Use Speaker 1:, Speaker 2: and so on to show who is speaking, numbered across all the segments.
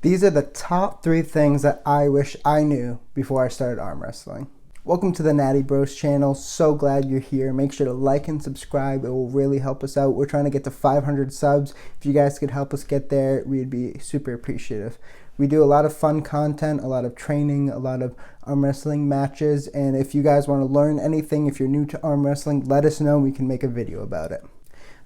Speaker 1: These are the top 3 things that I wish I knew before I started arm wrestling. Welcome to the Natty Bros channel. So glad you're here. Make sure to like and subscribe. It will really help us out. We're trying to get to 500 subs. If you guys could help us get there, we'd be super appreciative. We do a lot of fun content, a lot of training, a lot of arm wrestling matches. And if you guys want to learn anything, if you're new to arm wrestling, let us know. We can make a video about it.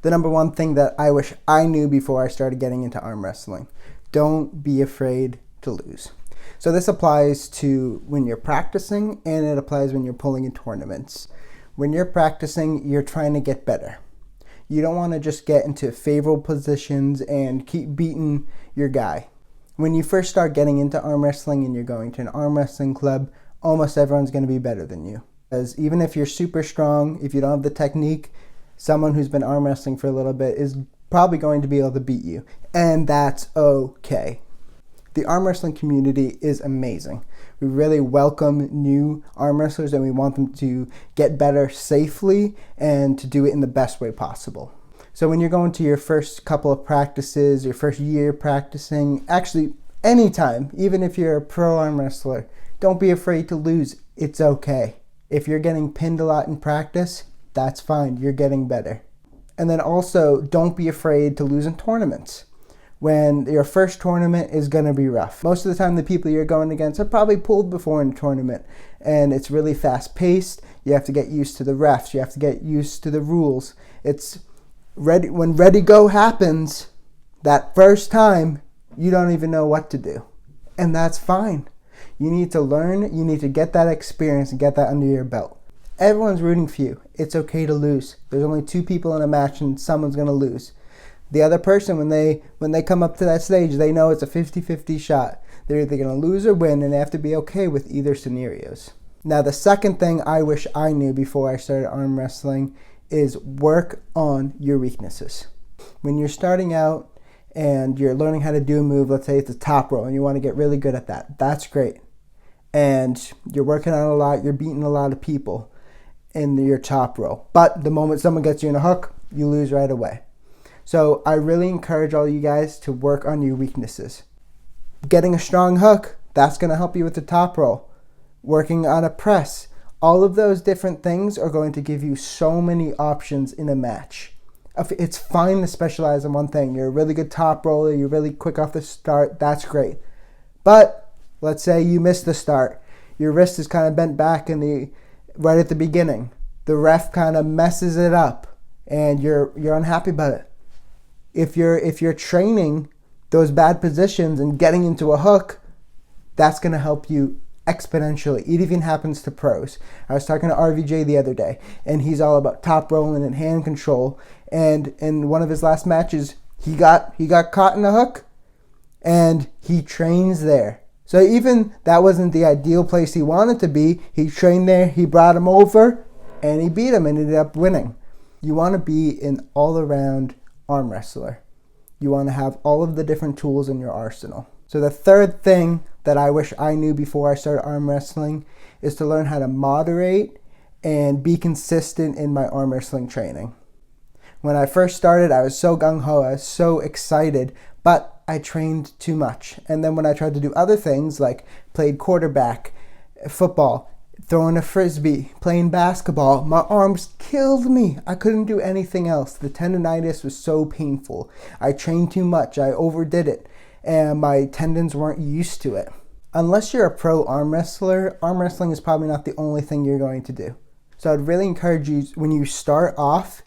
Speaker 1: The number one thing that I wish I knew before I started getting into arm wrestling: don't be afraid to lose. So this applies to when you're practicing, and it applies when you're pulling in tournaments. When you're practicing, you're trying to get better. You don't want to just get into favorable positions and keep beating your guy. When you first start getting into arm wrestling and you're going to an arm wrestling club, almost everyone's going to be better than you. Because even if you're super strong, if you don't have the technique, someone who's been arm wrestling for a little bit is probably going to be able to beat you. And that's okay. The arm wrestling community is amazing. We really welcome new arm wrestlers, and we want them to get better safely and to do it in the best way possible. So when you're going to your first couple of practices, your first year practicing, actually anytime, even if you're a pro arm wrestler, don't be afraid to lose. It's okay. If you're getting pinned a lot in practice, that's fine. You're getting better. And then also, don't be afraid to lose in tournaments. When your first tournament is going to be rough. Most of the time, the people you're going against have probably pulled before in a tournament, and it's really fast paced. You have to get used to the refs. You have to get used to the rules. It's ready. When ready go happens, that first time, you don't even know what to do. And that's fine. You need to learn. You need to get that experience and get that under your belt. Everyone's rooting for you. It's okay to lose. There's only 2 people in a match, and someone's going to lose. The other person, when they come up to that stage, they know it's a 50-50 shot. They're either going to lose or win, and they have to be okay with either scenarios. Now, the second thing I wish I knew before I started arm wrestling is work on your weaknesses. When you're starting out and you're learning how to do a move, let's say it's a top roll, and you want to get really good at that, that's great. And you're working on it a lot, you're beating a lot of people in your top row. But the moment someone gets you in a hook, you lose right away. So I really encourage all you guys to work on your weaknesses. Getting a strong hook, that's going to help you with the top roll. Working on a press, all of those different things are going to give you so many options in a match. It's fine to specialize in one thing. You're a really good top roller, you're really quick off the start, that's great. But let's say you miss the start. Your wrist is kind of bent back right at the beginning. The ref kind of messes it up, and you're unhappy about it. If you're training those bad positions and getting into a hook, that's going to help you exponentially. It even happens to pros. I was talking to RVJ the other day, and he's all about top rolling and hand control. And in one of his last matches, he got caught in a hook, and he trains there. So even that wasn't the ideal place he wanted to be, he trained there, he brought him over, and he beat him and ended up winning. You want to be an all-around arm wrestler. You want to have all of the different tools in your arsenal. So the third thing that I wish I knew before I started arm wrestling is to learn how to moderate and be consistent in my arm wrestling training. When I first started, I was so gung-ho, I was so excited, but I trained too much. And then when I tried to do other things like played quarterback, football, throwing a frisbee, playing basketball, my arms killed me. I couldn't do anything else. The tendonitis was so painful. I trained too much. I overdid it, and my tendons weren't used to it. Unless you're a pro arm wrestler, arm wrestling is probably not the only thing you're going to do. So I'd really encourage you, when you start off,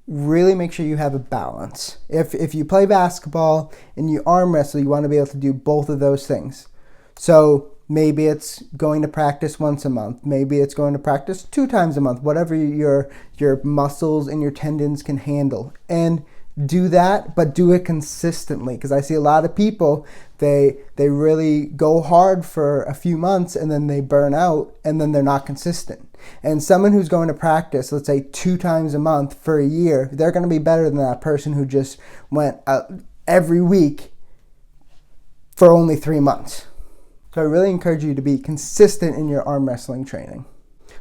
Speaker 1: really make sure you have a balance. If you play basketball and you arm wrestle, you want to be able to do both of those things. So maybe it's going to practice once a month. Maybe it's going to practice 2 times a month, whatever your muscles and your tendons can handle. And do that, but do it consistently. Because I see a lot of people, they really go hard for a few months and then they burn out and then they're not consistent. And someone who's going to practice, let's say 2 times a month for a year, they're going to be better than that person who just went every week for only 3 months. So I really encourage you to be consistent in your arm wrestling training.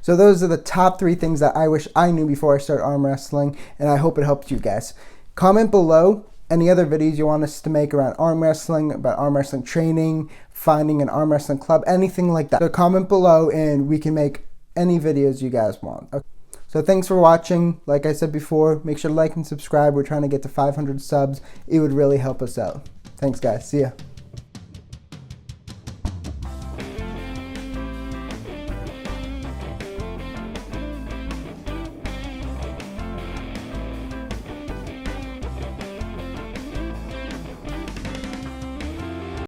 Speaker 1: So those are the top 3 things that I wish I knew before I started arm wrestling, and I hope it helped you guys. Comment below any other videos you want us to make around arm wrestling, about arm wrestling training, finding an arm wrestling club, anything like that. So comment below and we can make any videos you guys want. Okay. So thanks for watching. Like I said before, make sure to like and subscribe. We're trying to get to 500 subs. It would really help us out. Thanks guys. See ya.